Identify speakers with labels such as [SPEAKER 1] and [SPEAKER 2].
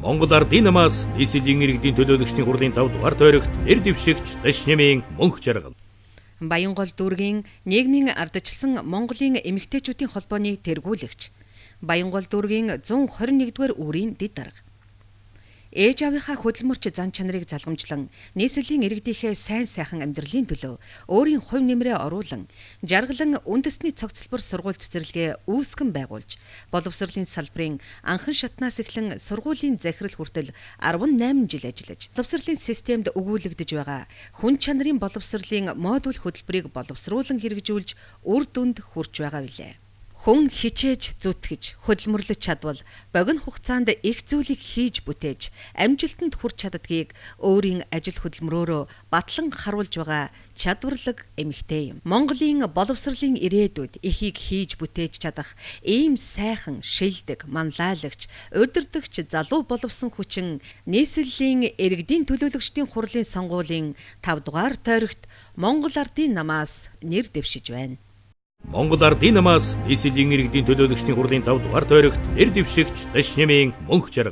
[SPEAKER 1] Монгол Ардын намаас нийслэлийн иргэдийн төлөөлөгчдийн хурлын 5 дугаар тойрогт нэр дэвшигч Дашнямын мөнх жаргал.
[SPEAKER 2] Баянгол дүүргийн нийгмийн ардчилсан Монголын эмэгтэйчүүдийн холбооны тэргүүлэгч. Баянгол дүүргийн 121-р үүрийн дэд дарга. Ээж аавынхаа хөдөлмөрч зан чанарыг залгамжлан нийслэлийн иргэдийнхээ сайн сайхан амьдралын төлөө өөрийн хувь нэмрээ оруулан жаргалан үндэсний цогцлбор сургууль цэцэрлэгээ үүсгэн байгуулж боловсролын салбарын анхан шатнаас эхлэн сургуулийн захирал хүртэл 18 жил ажиллаж боловсролын системд өгүүлэгдэж байгаа хүн чанарын боловсролын модуль хөтөлбөрийг боловсруулан хэрэгжүүлж үр дүнд хүрч байгаа билээ. Хүн хичээж зүтгэж, хөдөлмөрлөж чадвал богино хугацаанд их зүйлийг хийж бүтээж, амжилтанд хүрч чаддгийг өөрийн ажил хөдөлмөрөөрөө батлан харуулж байгаа чадварлаг эмэгтэй юм. Монголын боловсролын ирээдүйд эхийг хийж бүтээж чадах ийм сайхан, шилдэг, манлайлагч, удирдагч залуу боловсон хүчин нийслэлийн иргэдийн төлөөлөгчдийн хурлын сонгуулийн 5 дугаар тойрогт Монгол Ардын намаас нэр дэвшиж байна.
[SPEAKER 1] Монгол Ардын намаас нийслэлийн иргэдийн төлөөлөгчдийн хурлын 5 дугаар тойрогт нэр дэвшигч Дашнямын мөнх жаргал.